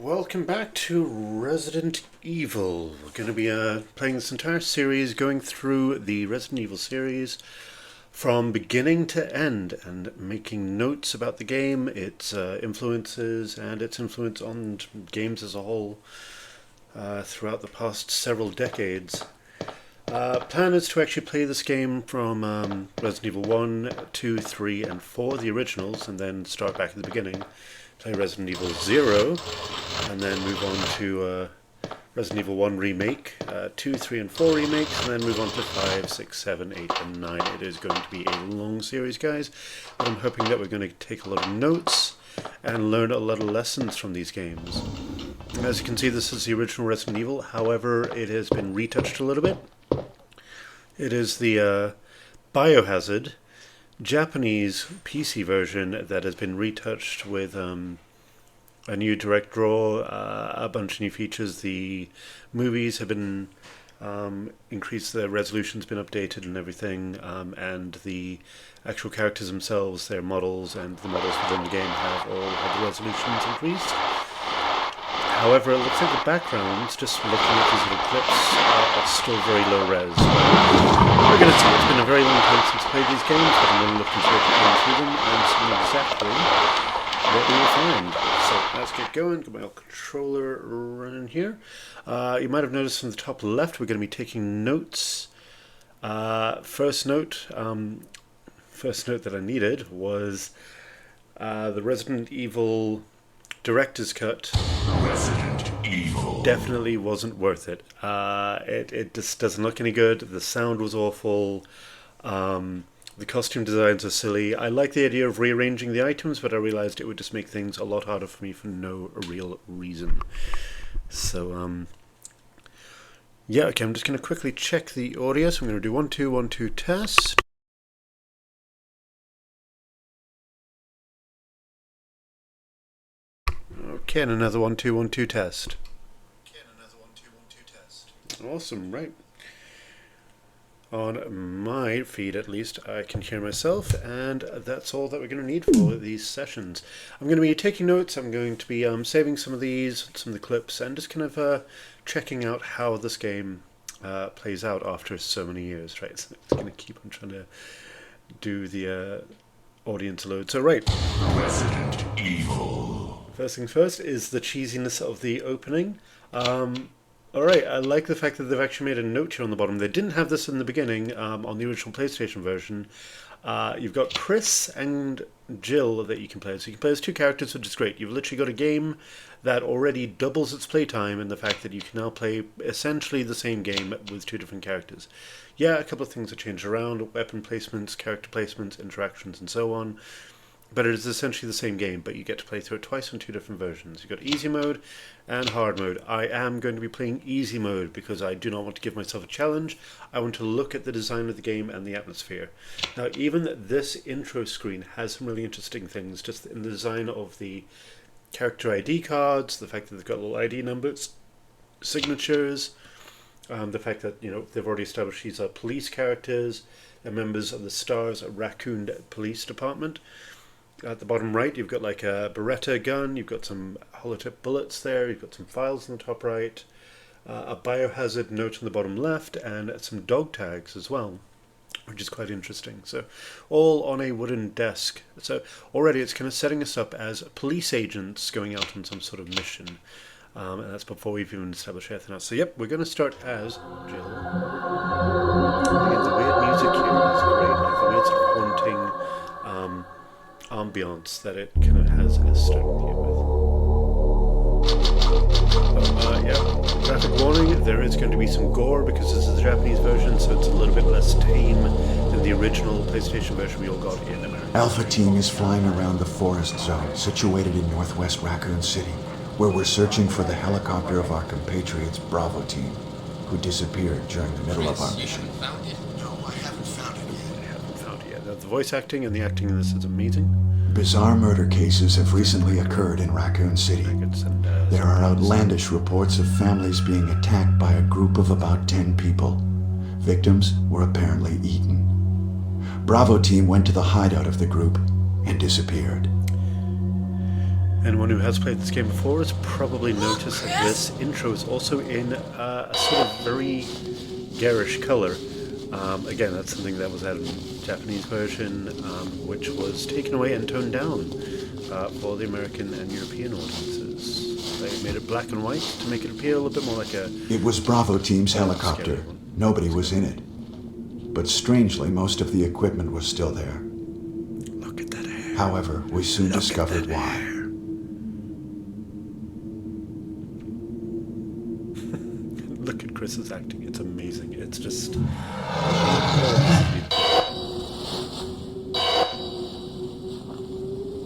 Welcome back to Resident Evil. We're going to be playing this entire series, going through the Resident Evil series from beginning to end and making notes about the game, its influences, and its influence on games as a whole throughout the past several decades. Plan is to actually play this game from Resident Evil 1, 2, 3, and 4, the originals, and then start back at the beginning. Play Resident Evil 0, and then move on to Resident Evil 1 Remake, 2, 3, and 4 remakes, and then move on to 5, 6, 7, 8, and 9. It is going to be a long series, guys, but I'm hoping that we're going to take a lot of notes and learn a lot of lessons from these games. As you can see, this is the original Resident Evil, however, it has been retouched a little bit. It is the Biohazard Japanese PC version that has been retouched with a new direct draw, a bunch of new features. The movies have been increased, the resolution's been updated and everything, and the actual characters themselves, their models and the models within the game have all had the resolutions increased. However, it looks like the backgrounds, just looking at these little clips, are still very low res. We're going to see. It's been a very long time since I played these games, but I'm really looking forward to playing through them and seeing exactly what we will find. So let's get going. Get my old controller running here. You might have noticed from the top left, we're going to be taking notes. First note that I needed was the Resident Evil Director's Cut. Resident Evil definitely wasn't worth it. It just doesn't look any good. The sound was awful. The costume designs are silly. I like the idea of rearranging the items, but I realized it would just make things a lot harder for me for no real reason. So, yeah, okay, I'm just going to quickly check the audio. So I'm going to do 1, 2, 1, 2 test. Okay, and another 1, 2, 1, 2 test. Awesome, right. On my feed, at least, I can hear myself, and that's all that we're going to need for these sessions. I'm going to be taking notes. I'm going to be saving some of these, some of the clips, and just kind of checking out how this game plays out after so many years, right? So it's going to keep on trying to do the audience load. So, right. Resident Evil. First things first is the cheesiness of the opening. Alright, I like the fact that they've actually made a note here on the bottom. They didn't have this in the beginning on the original PlayStation version. You've got Chris and Jill that you can play. So you can play as two characters, which is great. You've literally got a game that already doubles its playtime in the fact that you can now play essentially the same game with two different characters. Yeah, a couple of things have changed around, weapon placements, character placements, interactions, and so on. But it is essentially the same game, but you get to play through it twice in two different versions. You've got easy mode and hard mode. I am going to be playing easy mode because I do not want to give myself a challenge. I want to look at the design of the game and the atmosphere. Now, even this intro screen has some really interesting things, just in the design of the character ID cards, the fact that they've got little ID numbers, signatures, the fact that, you know, they've already established these are police characters, they're members of the STARS Raccoon Police Department. At the bottom right, you've got like a Beretta gun, you've got some holotip bullets there, you've got some files on the top right, a biohazard note on the bottom left, and some dog tags as well, which is quite interesting. So, all on a wooden desk. So, already it's kind of setting us up as police agents going out on some sort of mission. And that's before we've even established anything else. So, yep, we're going to start as Jill. Again, the weird music here is great, like the weird sort of haunting ambiance that it kind of has started here with. Yeah, graphic warning, there is going to be some gore because this is the Japanese version, so it's a little bit less tame than the original PlayStation version we all got in America. Alpha Team is flying around the forest zone situated in northwest Raccoon City, where we're searching for the helicopter of our compatriots Bravo Team, who disappeared during the middle of our mission. Found it? No, I haven't found it yet. I haven't found it yet. The voice acting and the acting in this is amazing. Bizarre murder cases have recently occurred in Raccoon City. There are outlandish reports of families being attacked by a group of about 10 people. Victims were apparently eaten. Bravo Team went to the hideout of the group and disappeared. Anyone who has played this game before has probably noticed that this intro is also in a sort of very garish color. Again, that's something that was added in the Japanese version, which was taken away and toned down for the American and European audiences. They made it black and white to make it appear a little bit more like a... It was Bravo Team's helicopter. Nobody was in it. But strangely, most of the equipment was still there. Look at that hair. However, we soon discovered why. Look at Chris's acting. It's amazing. It's just...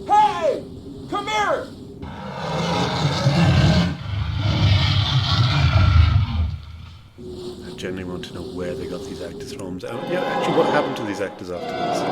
Hey! Come here! I genuinely want to know where they got these actors from. Yeah, actually, what happened to these actors after this?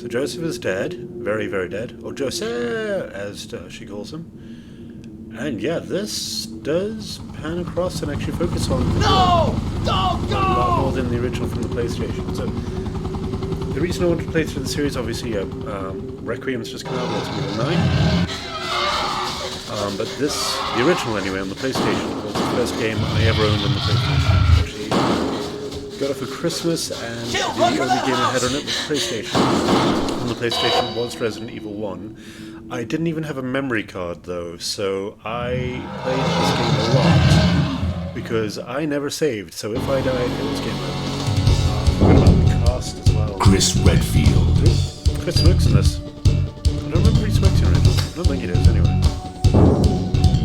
Joseph is dead, very, very dead, or Joseph, as she calls him. And yeah, this does pan across and actually focus on No! Don't go! a lot more than the original from the PlayStation. So the reason I wanted to play through the series, obviously, Requiem's just come out, Resident Evil 9. But this, the original anyway, on the PlayStation, was the first game I ever owned on the PlayStation. Actually, got it for Christmas, and the only game I had on it was PlayStation. On the PlayStation was Resident Evil 1. I didn't even have a memory card though, so I played this game a lot because I never saved, so if I died, it was game over. What about the cast as well? Chris Redfield. Chris Smoke's in this. I don't remember he smokes in it. I don't think he does anyway.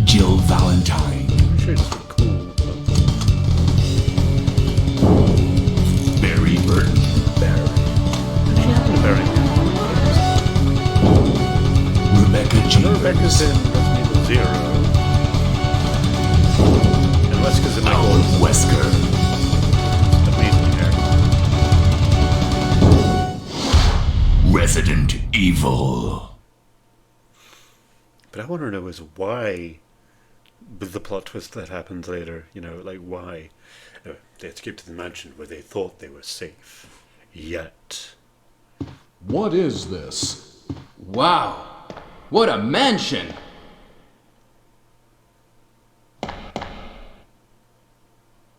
Jill Valentine. I'm sure it's cool. Barry Burton. Barry. What happened to Barry? Rebecca G. Rebecca's in Resident Evil 0. And Wesker's in Alan Wesker. Amazing character. Resident Evil. But I want to know is why, with the plot twist that happens later, you know, like why they escaped to the mansion where they thought they were safe. Yet. What is this? Wow! What a mansion!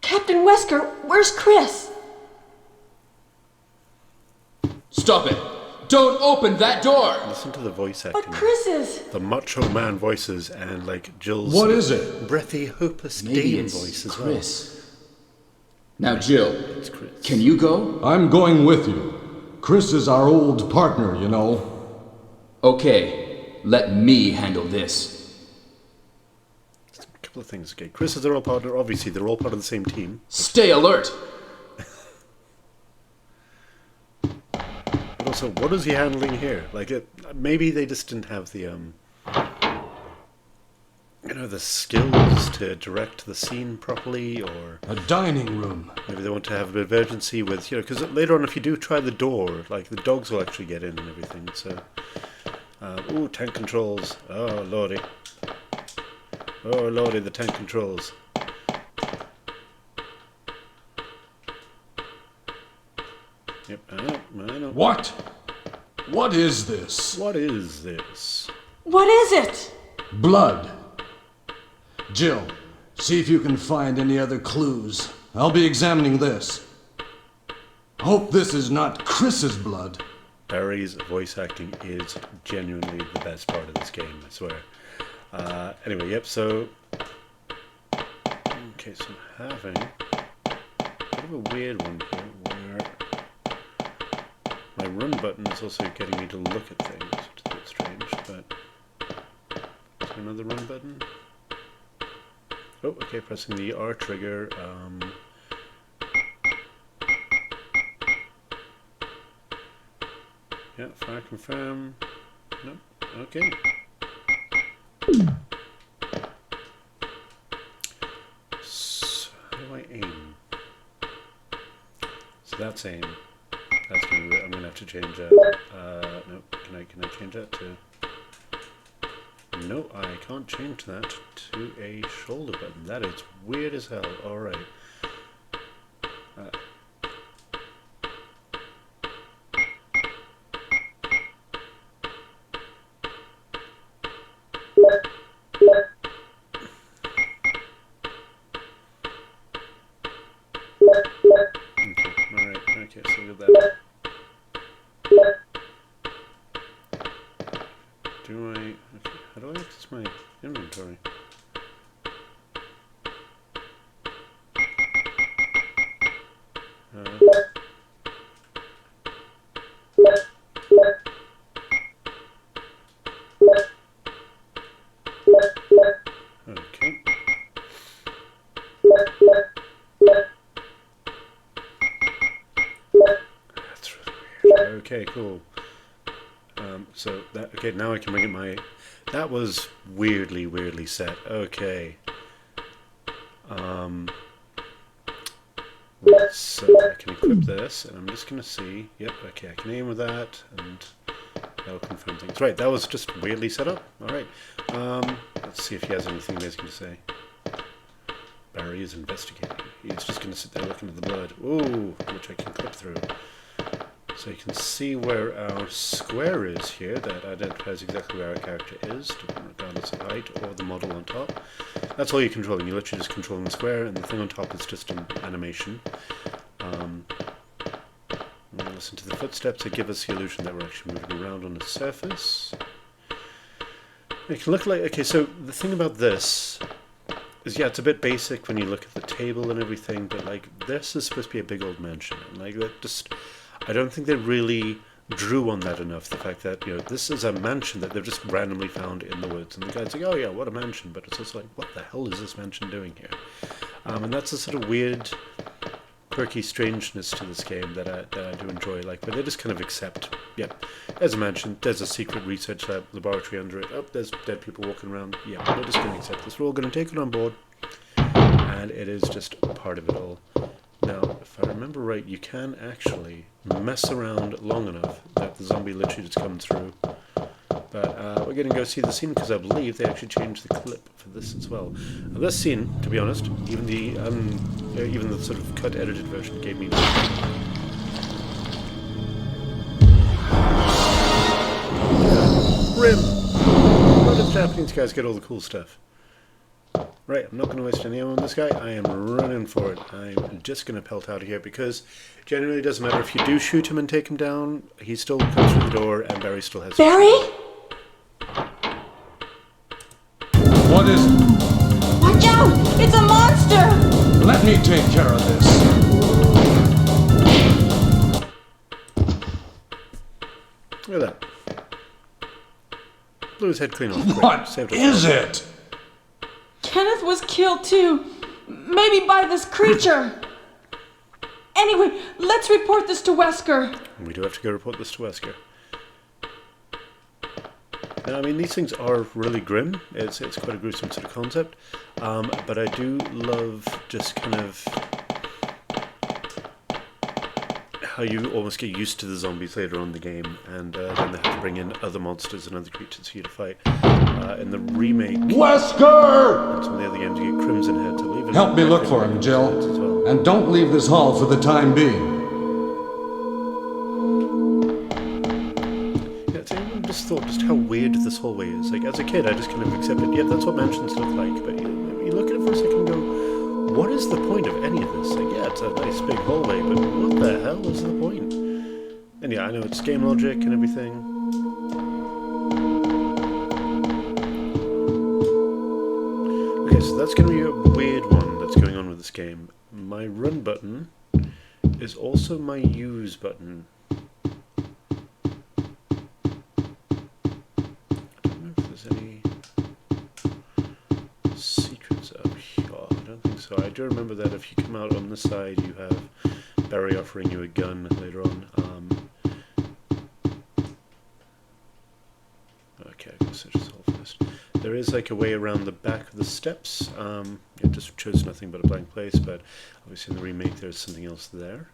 Captain Wesker, where's Chris? Stop it! Don't open that door! Listen to the voice acting. But Chris is... The macho man voices and like Jill's What is it? breathy, hopeless Maybe Dane it's voice as Chris. Now, Jill, It's Chris. can you go? I'm going with you. Chris is our old partner, you know. Okay, let me handle this. A couple of things. Okay, Chris is their old partner. Obviously, they're all part of the same team. Stay alert! But also, what is he handling here? Like, maybe they just didn't have the the skills to direct the scene properly, or A dining room. maybe they want to have a bit of urgency with, because later on, if you do try the door, like the dogs will actually get in and everything. So, ooh, tank controls. Oh lordy. Oh lordy, the tank controls. Yep, I know. What? What is this? What is this? What is it? Blood. Jill, see if you can find any other clues. I'll be examining this. Hope this is not Chris's blood. Barry's voice acting is genuinely the best part of this game, I swear. Anyway, yep, so... Okay, so I'm having a bit of a weird one here, where my run button is also getting me to look at things, which is a bit strange, but... Is there another run button? Oh, okay, pressing the R trigger, Yeah, fire confirm. Nope. Okay. So, how do I aim? So that's aim. That's gonna be, I'm gonna have to change that. No, can I change that to? No, I can't change that to a shoulder button. That is weird as hell. All right. Okay, so look at that. Do I... Okay, how do I access my inventory? Okay. That's really weird. Okay, cool. So that, okay, now I can bring it my, that was weirdly set. Okay. So I can equip this, and I'm just gonna see, yep, okay, I can aim with that, and that'll confirm things. Right, that was just weirdly set up. Alright. Let's see if he has anything amazing to say. Barry is investigating. He's just gonna sit there looking at the blood. Ooh, which I can clip through. So you can see where our square is here, that identifies exactly where our character is, regardless of height or the model on top. That's all you're controlling. You're literally just controlling the square, and the thing on top is just an animation. We'll listen to the footsteps that give us the illusion that we're actually moving around on the surface. It can look like... Okay, so the thing about this is, yeah, it's a bit basic when you look at the table and everything, but, like, this is supposed to be a big old mansion. And, like, that just... I don't think they really drew on that enough, the fact that, you know, this is a mansion that they've just randomly found in the woods, and the guy's like, oh yeah, what a mansion, but it's also like, what the hell is this mansion doing here? And that's a sort of weird, quirky strangeness to this game that I do enjoy, like, where they just kind of accept, yep, there's a mansion, there's a secret research laboratory under it, oh, there's dead people walking around, yeah, we're just going to accept this, we're all going to take it on board, and it is just part of it all. Now, if I remember right, you can actually mess around long enough that the zombie literally just comes through. But we're going to go see the scene, because I believe they actually changed the clip for this as well. Now, this scene, to be honest, even the sort of cut edited version gave me... Rim! What if Japanese guys get all the cool stuff? Right, I'm not going to waste any ammo on this guy. I am running for it. I'm just going to pelt out of here, because generally it doesn't matter if you do shoot him and take him down, he still comes through the door, and Barry still has... Barry? What is it? Watch out! It's a monster! Let me take care of this. Look at that. Blew his head clean off. What is it? Kenneth was killed too. Maybe by this creature. Anyway, let's report this to Wesker. We do have to go report this to Wesker. Now, I mean, these things are really grim. It's quite a gruesome sort of concept. But I do love just kind of how you almost get used to the zombies later on in the game, and then they have to bring in other monsters and other creatures for you to fight. In the remake, Wesker! and some of the other games, you get Crimson Heads. I believe. Help me look for him, Jill. And don't leave this hall for the time being. Yeah, so I just thought just how weird this hallway is. Like, as a kid, I just kind of accepted, yeah, that's what mansions look like. But you look at it for a second and go, what is the point of any of this? Like, yeah, it's a nice big hallway, but what the hell is the point? And yeah, I know it's game logic and everything. Okay, so that's going to be a weird one that's going on with this game. My run button is also my use button. I don't know if there's any secrets up here. I don't think so. I do remember that if you come out on this side, you have Barry offering you a gun later on. Okay, I guess I just solve this. There is like a way around the back of the steps. It just shows nothing but a blank place, but obviously in the remake there's something else there.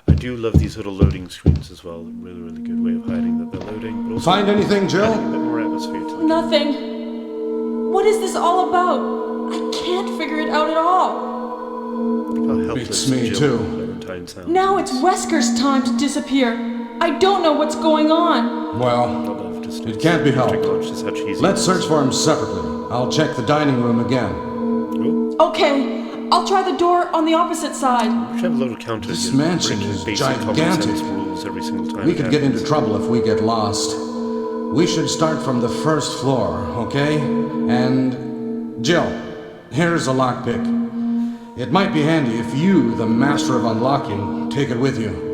I do love these little loading screens as well. Really, really good way of hiding that they're loading. But also Find anything, Jill? adding a bit more atmosphere to the Nothing. What is this all about? I can't figure it out at all. game. How helpless Beats me Jill too. Valentine sounds. Now it's Wesker's time to disappear. I don't know what's going on. Well, it can't be helped. Let's search for him separately. I'll check the dining room again. Okay, I'll try the door on the opposite side. We should have a little counter. This here, mansion breaking is basic common gigantic. sense rules every single time. We it could get into happens. trouble if we get lost. We should start from the first floor, okay? And Jill, here's a lockpick. It might be handy if you, the master of unlocking, take it with you.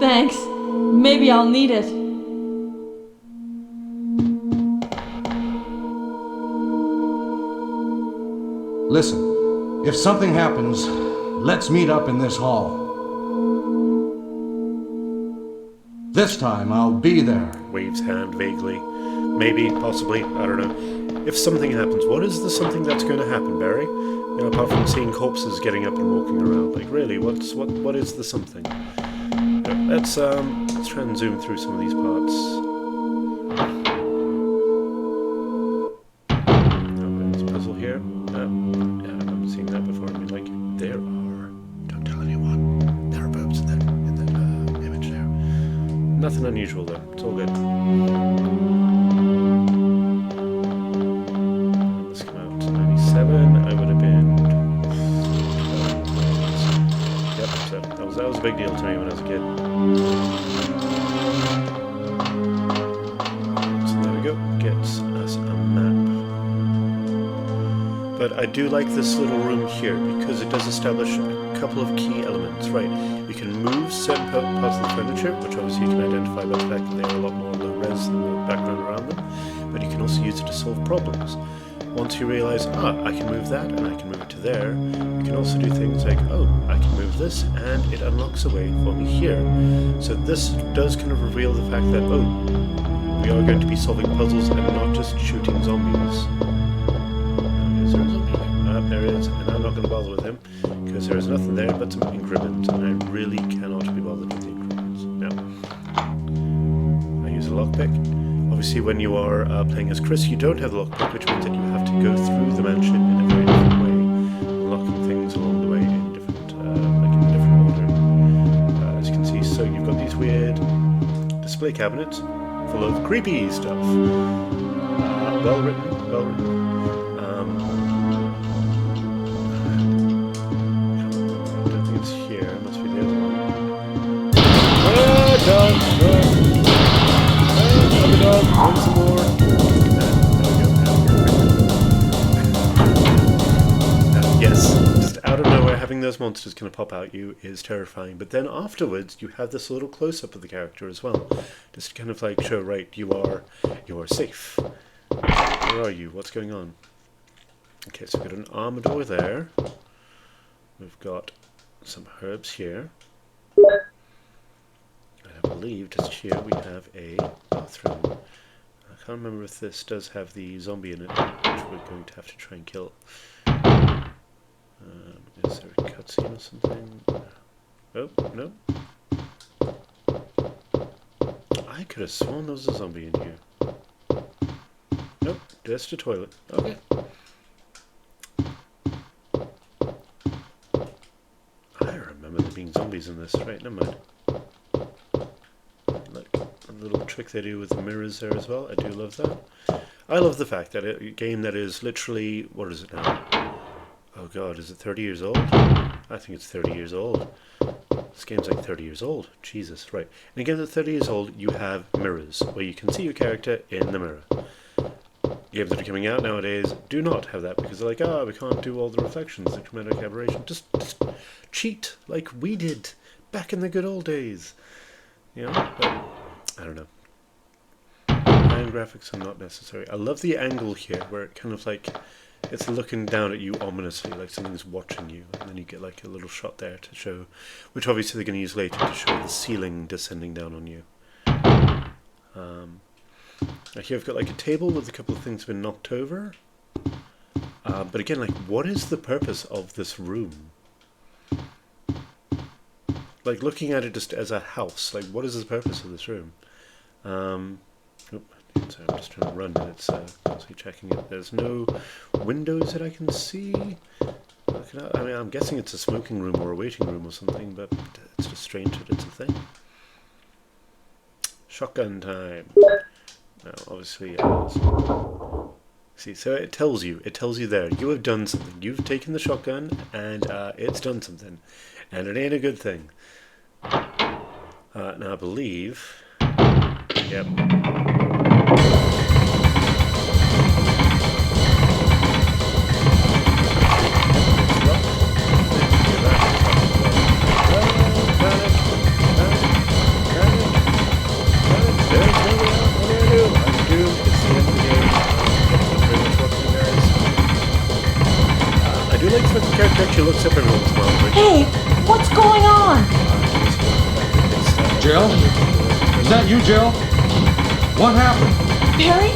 Thanks. Maybe I'll need it. Listen, if something happens, let's meet up in this hall. This time I'll be there. Waves hand vaguely. Maybe, possibly, I don't know. If something happens, what is the something that's going to happen, Barry? You know, apart from seeing corpses getting up and walking around. Like, really, what is the something? Let's try and zoom through some of these parts. There's a puzzle here. Yeah, I haven't seen that before. I mean, like, there are... Don't tell anyone. There are boobs in that image there. Nothing unusual, though. It's all good. Let's come out to 97. I would have been... Yep, so that was a big deal to me when I was a kid. So there we go, gets us a map. But I do like this little room here because it does establish a couple of key elements, right? You can move certain parts of the furniture, which obviously you can identify by the fact that they are a lot more low res than the background around them, but you can also use it to solve problems. Once you realize, I can move that and I can move it to there, you can also do things like, I can move this and it unlocks a way for me here. So this does kind of reveal the fact that, we are going to be solving puzzles and not just shooting zombies. Is there a zombie there? There is, and I'm not going to bother with him because there is nothing there but some increments, and I really cannot be bothered with the increments. Now, I use a lockpick. Obviously, when you are playing as Chris, you don't have the lockpick, which means that you have to go through the mansion in a very different way, unlocking things along the way in different, like in a different order. As you can see, so you've got these weird display cabinets full of creepy stuff. Well written. I don't think it's here. It must be the other one. Once more. Yes, just out of nowhere, having those monsters kind of pop out you is terrifying. But then afterwards, you have this little close-up of the character as well, just to kind of like show, right, you are safe. Where are you? What's going on? Okay, so we've got an armor door there. We've got some herbs here. And I believe just here we have a bathroom. I can't remember if this does have the zombie in it, which we're going to have to try and kill. Is there a cutscene or something? Oh, no. I could have sworn there was a zombie in here. Nope, just a toilet. Okay. I remember there being zombies in this. Right, never mind. Look, a little trick they do with the mirrors there as well. I do love that. I love the fact that a game that is literally, what is it now? Oh god, is it 30 years old? I think it's 30 years old. This game's like 30 years old. Jesus, right. In a game that's 30 years old, you have mirrors, where you can see your character in the mirror. Games that are coming out nowadays do not have that, because they're like, we can't do all the reflections, the chromatic aberration. Just cheat, like we did, back in the good old days. You know, but, I don't know. And graphics are not necessary. I love the angle here, where it kind of like, it's looking down at you ominously, like something's watching you, and then you get like a little shot there to show, which obviously they're going to use later to show the ceiling descending down on you. Here I've got like a table with a couple of things been knocked over. But again, like, what is the purpose of this room? Like, looking at it just as a house, like, what is the purpose of this room? Sorry, I'm just trying to run and it's constantly checking it. There's no windows that I can see. I mean, I'm guessing it's a smoking room or a waiting room or something, but it's just strange that it's a thing. Shotgun time. Now, obviously, see, so it tells you there, you have done something. You've taken the shotgun, and it's done something, and it ain't a good thing. Now, I believe, yep. I do like the character actually looks up every once in a while. Hey, what's going on? Jill? Is that you, Jill? What happened? Barry,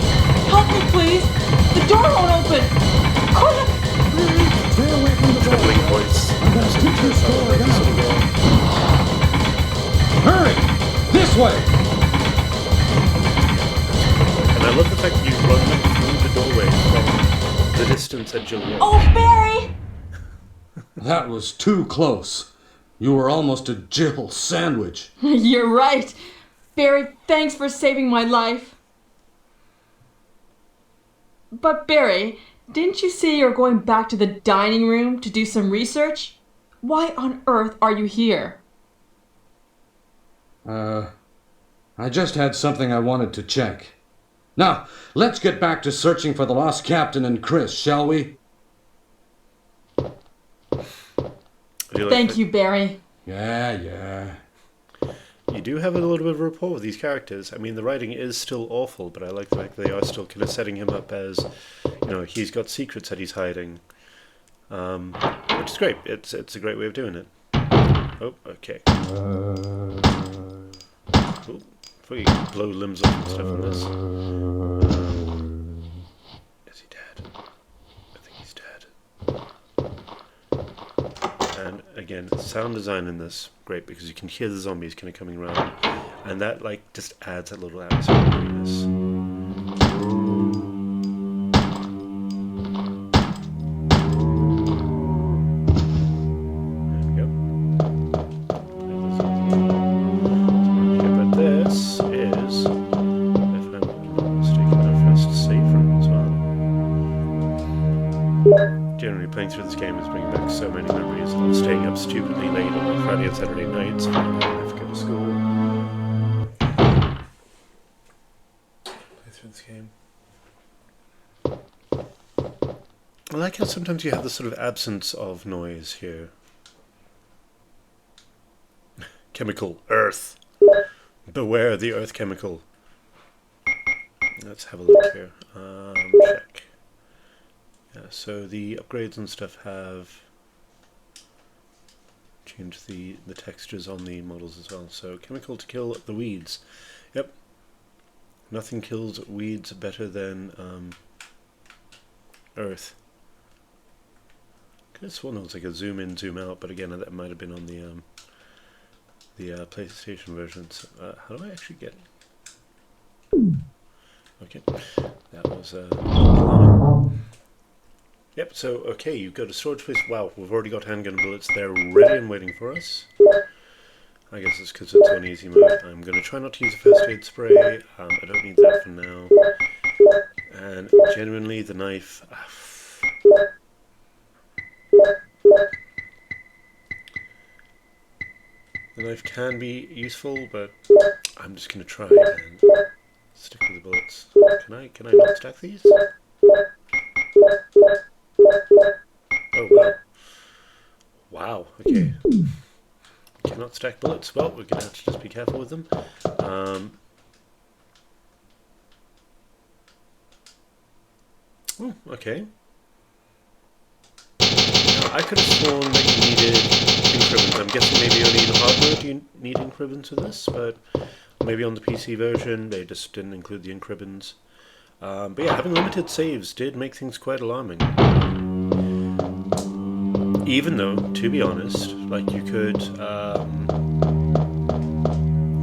help me please. The door won't open. Quick! Stay away from the door. Trembling voice. I'm gonna stick your store down. Hurry! This way! And I love the fact that you run through the doorway from the distance that Jill was. Oh, Barry! That was too close. You were almost a Jill sandwich. You're right. Barry, thanks for saving my life. But Barry, didn't you say you're going back to the dining room to do some research? Why on earth are you here? I just had something I wanted to check. Now, let's get back to searching for the lost captain and Chris, shall we? Thank you, Barry. Yeah. You do have a little bit of rapport with these characters. I mean, the writing is still awful, but I like the fact that they are still kind of setting him up as, you know, he's got secrets that he's hiding. Which is great. It's a great way of doing it. Oh, okay. Cool. Before you blow limbs off and stuff on this. Is he dead? I think he's dead. And again, sound design in this, great, because you can hear the zombies kind of coming around, and that like just adds that little atmosphere of creepiness. Generally, playing through this game is bringing back so many memories of staying up stupidly late on like Friday and Saturday nights when I have to go to school. Play through this game. I like how sometimes you have this sort of absence of noise here. Chemical. Earth. Beware the earth chemical. Let's have a look here. Check. Yeah, so the upgrades and stuff have changed the textures on the models as well. So chemical to kill the weeds. Yep. Nothing kills weeds better than earth. I could have sworn it was like a zoom in, zoom out, but again, that might have been on the PlayStation version. So, how do I actually get? Okay, that was Yep, so, okay, you've got a storage place. Wow, we've already got handgun bullets there ready and waiting for us. I guess it's because it's on easy mode. I'm going to try not to use a first aid spray. I don't need that for now. And genuinely, the knife... the knife can be useful, but I'm just going to try and stick with the bullets. Can I not stack these? Oh, wow. Wow, okay. Cannot stack bullets. Well, we're going to have to just be careful with them. Oh, okay. Now, I could have sworn that you needed ink ribbons. I'm guessing maybe only in hard mode you need ink ribbons for this, but maybe on the PC version they just didn't include the ink ribbons. But yeah, having limited saves did make things quite alarming. Even though, to be honest, like you could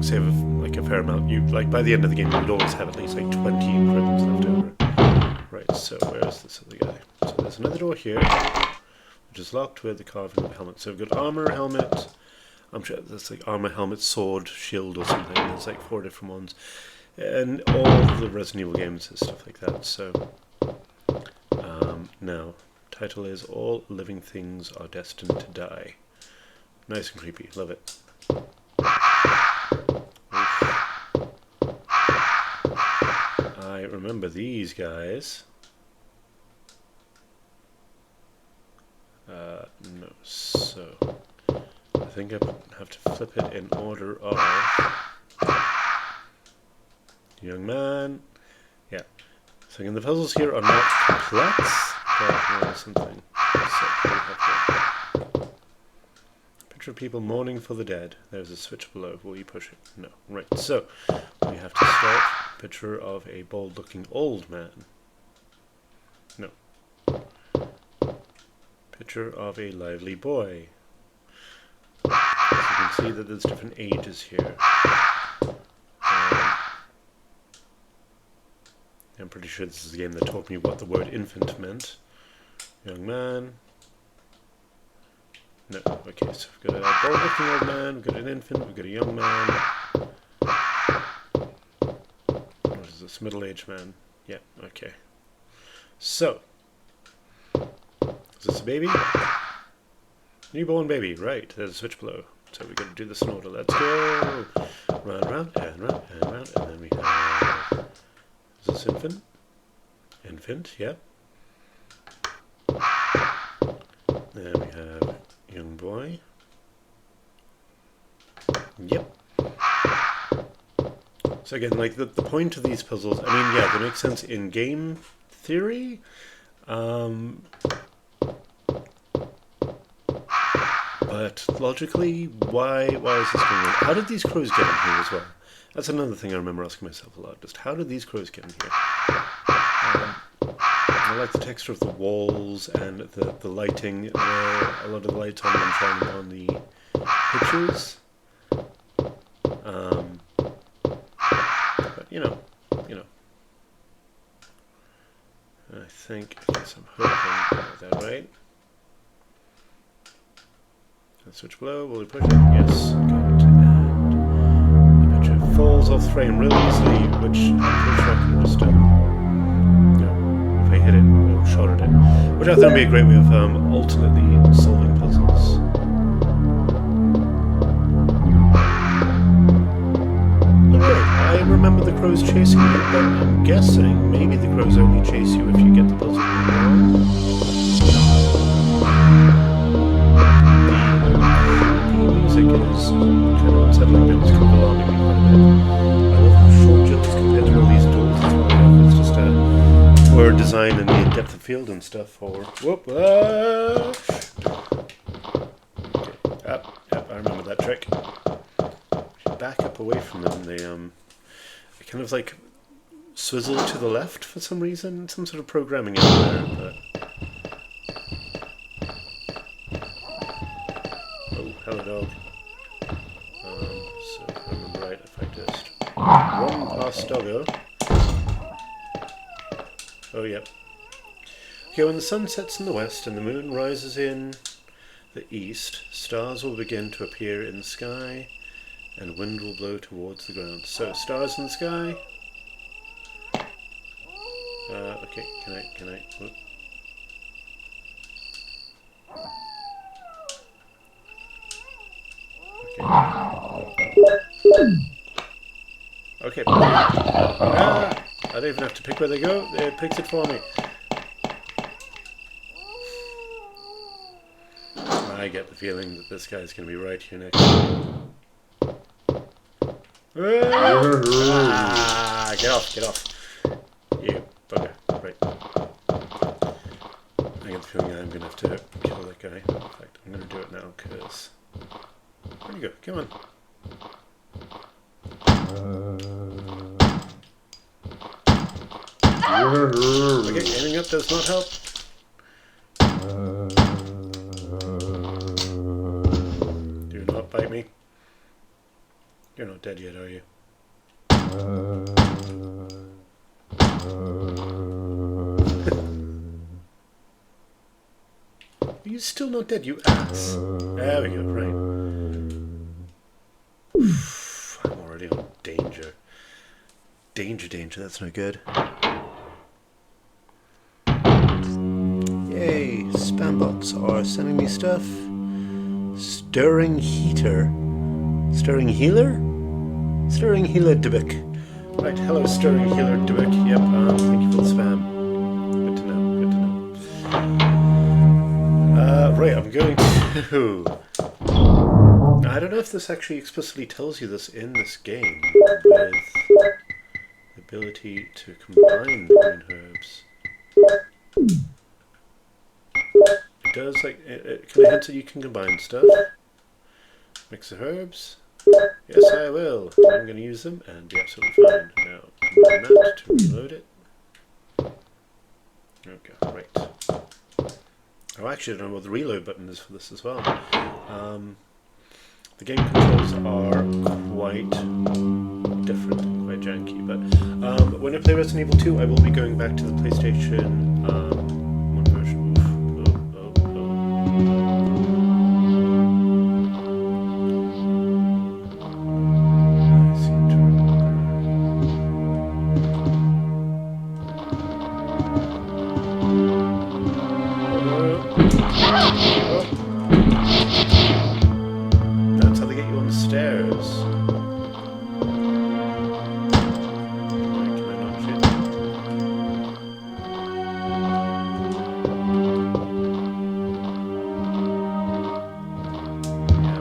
save like a fair amount. You like by the end of the game, you would always have at least like 20 ink ribbons left over. Right. So where is this other guy? So there's another door here, which is locked with the carving of the helmet. So we've got armor, helmet. I'm sure that's like armor, helmet, sword, shield, or something. There's like 4 different ones. And all the Resident Evil games and stuff like that. So, now, title is All Living Things Are Destined to Die. Nice and creepy, love it. I remember these guys. No, so I think I have to flip it in order of young man. Yeah. So again, the puzzles here are not complex, but there is something. Picture of people mourning for the dead. There's a switch below. Will you push it? No. Right. So we have to start. Picture of a bald-looking old man. No. Picture of a lively boy. So you can see that there's different ages here. I'm pretty sure this is the game that taught me what the word infant meant. Young man. No, okay, so we've got a bald-looking old man, we've got an infant, we've got a young man. What is this? Middle-aged man. Yeah, okay. So, is this a baby? Newborn baby, right, there's a switch below. So we've got to do this in order. Let's go! Round, round, and round, and round, and then we have... Is this infant? Infant, yeah. Then we have young boy. Yep. So again, like the point of these puzzles, I mean, yeah, they make sense in game theory. But logically, why is this going on? How did these crows get in here as well? That's another thing I remember asking myself a lot. Just how did these crows get in here? I like the texture of the walls and the lighting. A lot of the lights on them shining on the pictures. But you know. I think, I guess I'm hoping I got that right. Let's switch below. Will we push it? Yes. Got it. And the picture falls off frame really easily, which I'm pretty sure I can just if I hit it or shot at it. Which I thought would be a great way of alternately solving puzzles. Alright, I remember the crows chasing you, but I'm guessing maybe the crows only chase you if you get the puzzle wrong. The music is kind of unsettling, but it's kind of alarming me quite a bit. I love how short Jill is compared to all these doors as well. It's just word design and the depth of field and stuff, or whoop, okay, yep, I remember that trick. Back up away from them, they kind of like swizzle to the left for some reason, some sort of programming in there, but oh, hello dog. So if I remember right, if I just run past doggo. Oh, yep. Okay, when the sun sets in the west and the moon rises in the east, stars will begin to appear in the sky and wind will blow towards the ground. So, stars in the sky. Okay, can I? Whoop. Okay. I don't even have to pick where they go. It picks it for me. I get the feeling that this guy's going to be right here next. Get off. You bugger. Right. I get the feeling I'm going to have to kill that guy. In fact, I'm going to do it now because... Where'd you go? Come on. Okay, aiming up does not help. Do not bite me. You're not dead yet, are you? Are you still not dead, you ass? There we go, right. I'm already on danger. Danger, that's no good. Yay, spam bots are sending me stuff. Stirring heater. Stirring healer? Stirring healer Dubik. Right, hello Stirring healer Dubik. Yep, thank you for the spam. Good to know, good to know. Right, I'm going to... I don't know if this actually explicitly tells you this in this game, with the ability to combine the green herbs. It does, like, it kind of hints that you can combine stuff. Mix the herbs. Yes, I will. I'm going to use them and be absolutely fine. Now, combine that to reload it. Okay, right. Oh, actually, I don't know what the reload button is for this as well. The game controls are quite different, quite janky, but when I play Resident Evil 2, I will be going back to the PlayStation 1 version. I seem to That's how they get you on the stairs. Can I not shoot them?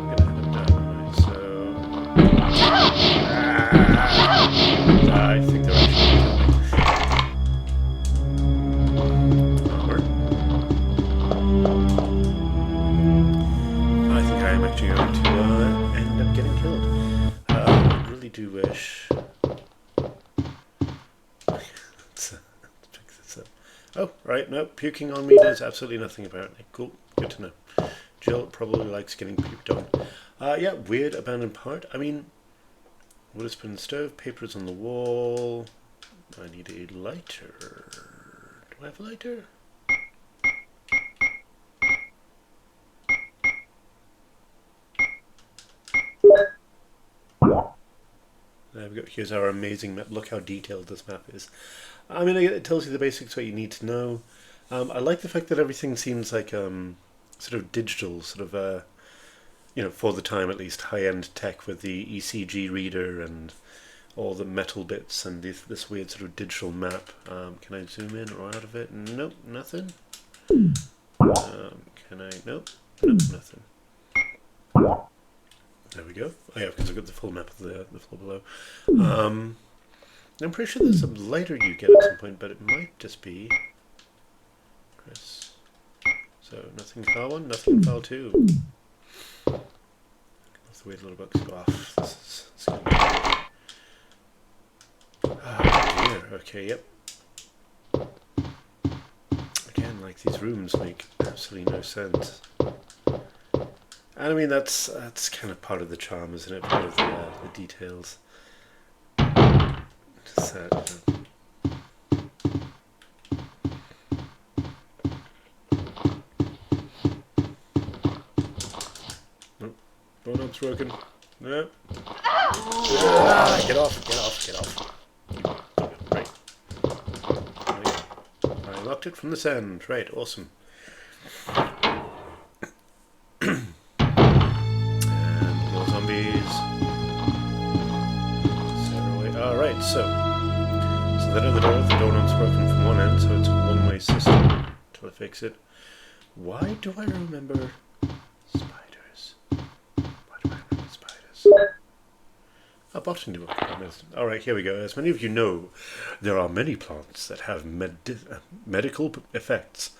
Yeah, I'm gonna end up dying, right? So... I think they're actually gonna kill me. I think I am actually going to end up getting killed. I really do wish. Let's pick this up. Oh, right, no, puking on me does absolutely nothing apparently. Cool, good to know. Jill probably likes getting puked on. Yeah, weird abandoned part. I mean, wood has been in the stove, paper is on the wall. I need a lighter. Do I have a lighter? There we go. Here's our amazing map. Look how detailed this map is. I mean, it tells you the basics, what you need to know. I like the fact that everything seems like sort of digital, sort of, you know, for the time at least, high-end tech with the ECG reader and all the metal bits and this weird sort of digital map. Can I zoom in or out of it? Nope, nothing. Can I? Nope, nothing. There we go. Oh yeah, because I've got the full map of the floor below. I'm pretty sure there's a lighter you get at some point, but it might just be Chris. So nothing in file 1, nothing in file 2. That's the way the little bugs go off. This is gonna be... Oh dear. Okay, yep. Again, like these rooms make absolutely no sense. And I mean, that's kind of part of the charm, isn't it? Part of the details. Just that, Nope. Doorknob's broken. Nope. Get off. Right. I locked it from this end. Right, awesome. Alright, so they know the doorknob's broken from one end, so it's a one-way system until I fix it. Why do I remember spiders? A botany book. Alright, here we go. As many of you know, there are many plants that have medical effects.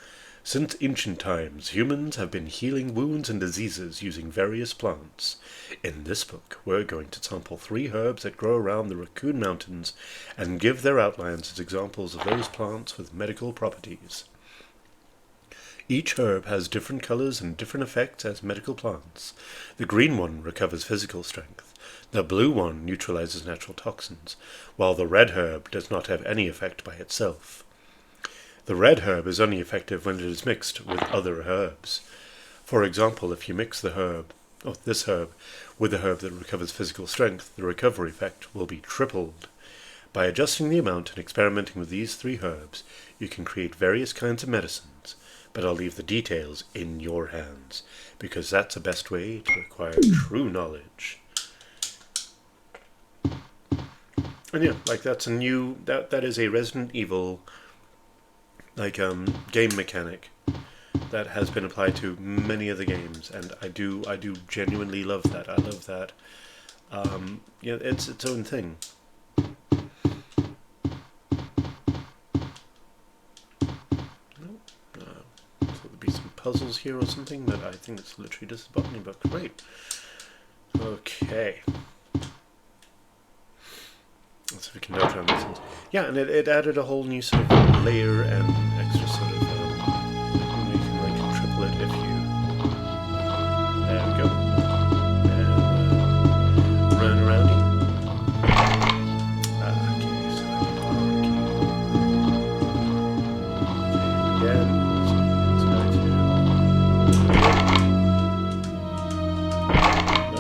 Since ancient times, humans have been healing wounds and diseases using various plants. In this book, we're going to sample 3 herbs that grow around the Raccoon Mountains and give their outlines as examples of those plants with medical properties. Each herb has different colors and different effects as medical plants. The green one recovers physical strength. The blue one neutralizes natural toxins, while the red herb does not have any effect by itself. The red herb is only effective when it is mixed with other herbs. For example, if you mix this herb, with a herb that recovers physical strength, the recovery effect will be tripled. By adjusting the amount and experimenting with these 3 herbs, you can create various kinds of medicines, but I'll leave the details in your hands, because that's the best way to acquire true knowledge. And yeah, like that's a new, that is a Resident Evil game mechanic that has been applied to many other games, and I do genuinely love that. I love that. It's its own thing. So there'll be some puzzles here or something, but I think it's literally just a botany book. Great. Okay. Let's see if we can note down these things. Yeah, and it added a whole new sort of layer and extra sort of, you can triple it if you, there we go, and run around you. Okay, so I can again, so it's going to,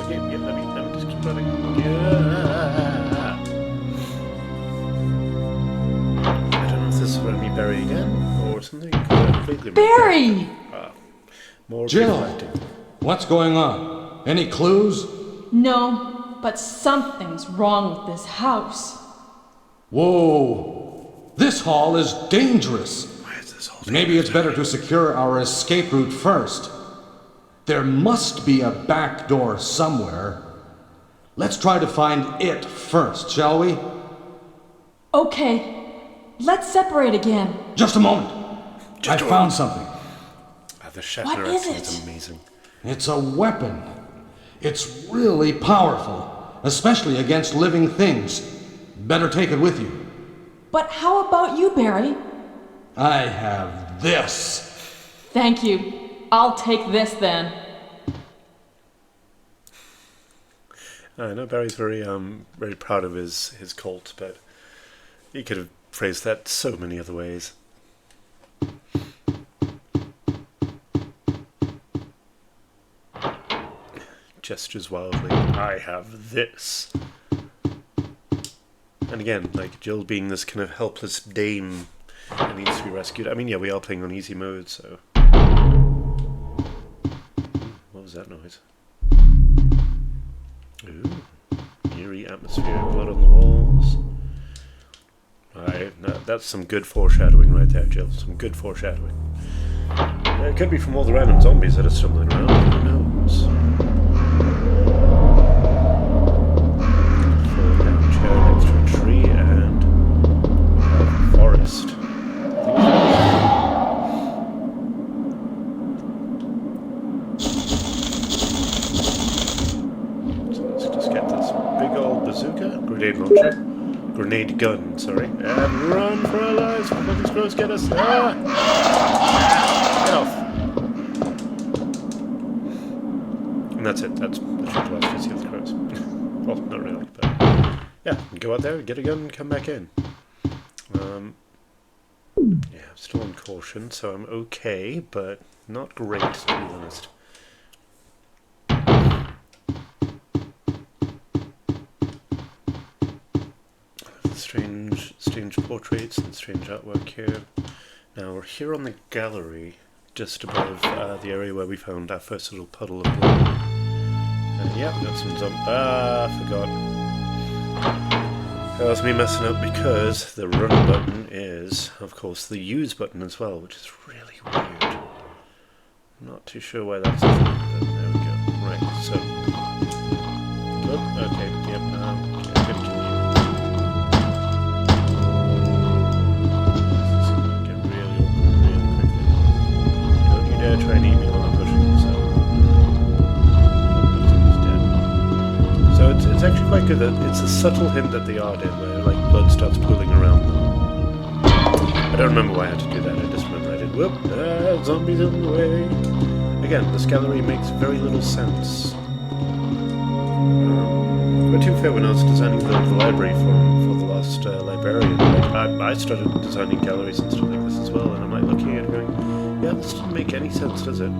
okay, yeah, let me just keep running. Yeah. Barry again, or something completely Barry! More Jill, reflective. what's going on? Any clues? No, but something's wrong with this house. Whoa! This hall is dangerous. Why is this all Maybe it's better to secure our escape route first. There must be a back door somewhere. Let's try to find it first, shall we? Okay, let's separate again. Just a moment. I found something. The Shatner What is accent is it? amazing. It's a weapon. It's really powerful, especially against living things. Better take it with you. But how about you, Barry? I have this. Thank you. I'll take this then. I know Barry's very very proud of his cult, but he could have phrased that so many other ways. Gestures wildly. I have this. And again, like Jill being this kind of helpless dame that needs to be rescued. I mean, yeah, we are playing on easy mode, so. What was that noise? Ooh. Eerie atmosphere, blood on the walls. Alright, that's some good foreshadowing right there, Jill. Some good foreshadowing. It could be from all the random zombies that are stumbling around. Who knows? Fall down chair next to a tree and a forest. So let's just get this big old bazooka, grenade launcher. Grenade gun, sorry. And run for our lives before these crows get us. Ah! Get off. And that's it. That's the last you see of the crows. Well, not really, but yeah, go out there, get a gun, come back in. Yeah, I'm still on caution, so I'm okay, but not great, to be honest. Strange portraits and strange artwork here. Now we're here on the gallery, just above the area where we found our first little puddle of blood. And yeah, got some forgot. That was me messing up because the run button is, of course, the use button as well, which is really weird. I'm not too sure why that's a thing, but there we go. Right, so. Oh, okay, yep, I'm gonna kill you. good that it's a subtle hint that they are dead, where like blood starts pooling around them. I don't remember why I had to do that. I just remember I did. Whoop! Zombies in the way. Again, this gallery makes very little sense. But to be fair, when I was designing the library for the last librarian, like, I started designing galleries and stuff like this as well, and I'm like looking at it going, yeah, this doesn't make any sense, does it?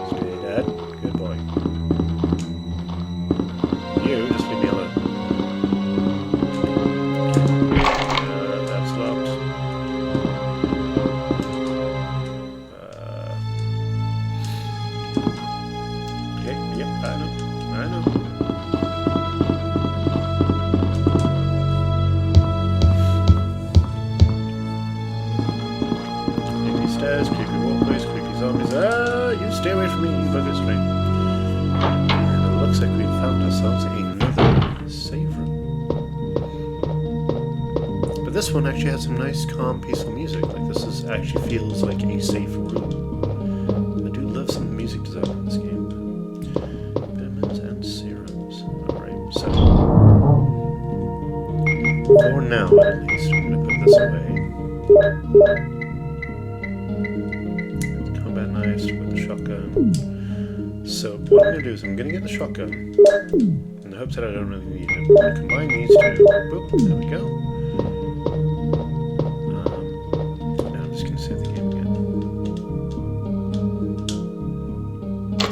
Stay dead. Good boy. You, just leave me alone. That's locked. Okay, yep, I know. Creepy stairs, creepy walkways, creepy zombies. You stay away from me, you buggers, right? And it looks like we've found ourselves another save room. But this one actually has some nice, calm, peaceful music. Like, this actually feels like a safe room. I do love some music design in this game. Vitamins and serums. Alright, so for now at least, I'm going to put this away. Combat knives with the shotgun. So what I'm going to do is I'm going to get the shotgun in the hopes that I don't really need it. I'm going to combine these two. Boop, there we go. Now I'm just going to save the game again.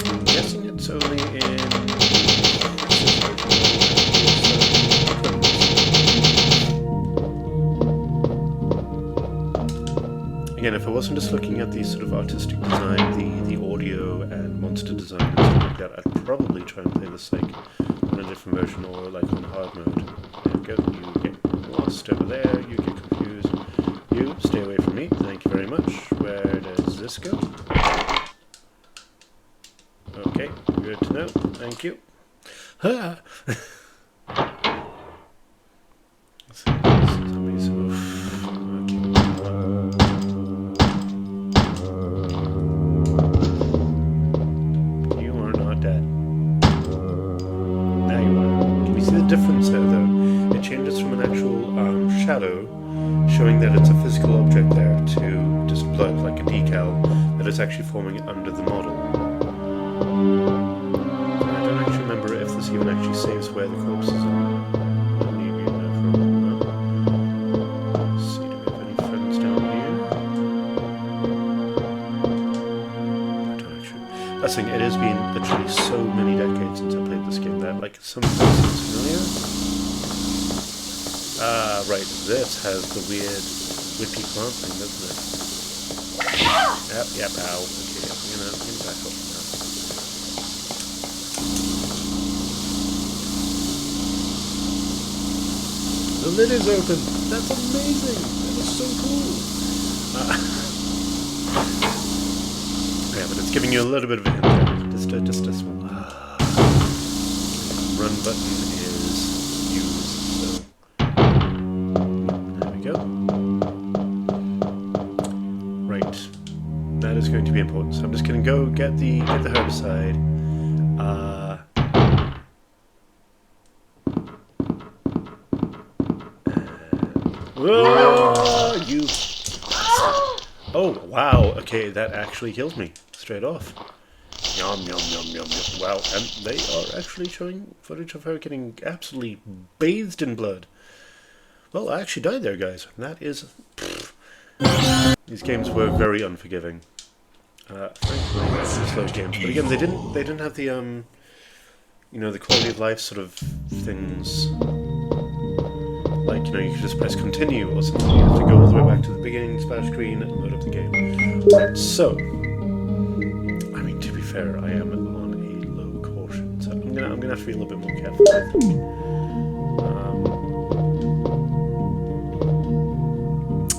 I'm guessing it's only in... Again, if I wasn't just looking at the sort of artistic design, the audio and monster design and stuff like that, I'd probably try and play this like on a different version or like on hard mode. There we go, you get lost over there, you get confused. You, stay away from me, thank you very much. Where does this go? Okay, good to know, thank you. Ha! Let's see, somebody sort of... difference there though, it changes from an actual shadow showing that it's a physical object there to just blood, like a decal that is actually forming under the model. I don't actually remember if this even actually saves where the corpses are. Maybe no. Let's see, do we have any friends down here? I don't actually. That's the thing, it has been literally so many decades since I played this game that like some seems familiar. Right, this has the weird whippy plant thing, doesn't it? Yep, ow. Okay, I'm gonna back up now. The lid is open! That's amazing! That is so cool! Yeah, but it's giving you a little bit of a hint there. Just a small... run button is used, so... There we go. Right. That is going to be important, so I'm just going to go get the herbicide. Whoa, you... Oh, wow, okay, that actually killed me, straight off. Yum, yum, yum, yum, yum. Wow, and they are actually showing footage of her getting absolutely bathed in blood. Well, I actually died there, guys. That is... These games were very unforgiving. Frankly, slow games. But again, they didn't have the, you know, the quality of life sort of things. Like, you know, you could just press continue or something. You have to go all the way back to the beginning splash screen and load up the game. Right, so... I mean, to be fair, I am on a low caution, so I'm gonna have to be a little bit more careful, I think.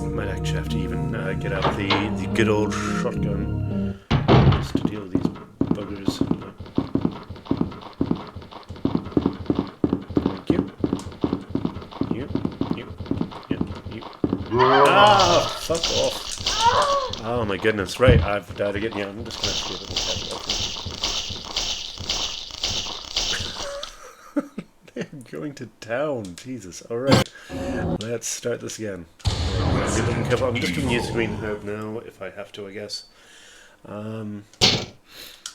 I might actually have to even get out the good old shotgun just to deal with these buggers. Thank you. You. Ah, fuck off. Oh my goodness, right, I've died again. Yeah, I'm just gonna have to do a little catch up. They're going to town, Jesus. Alright, let's start this again. Be looking careful. I'm just going to use green herb now, if I have to, I guess.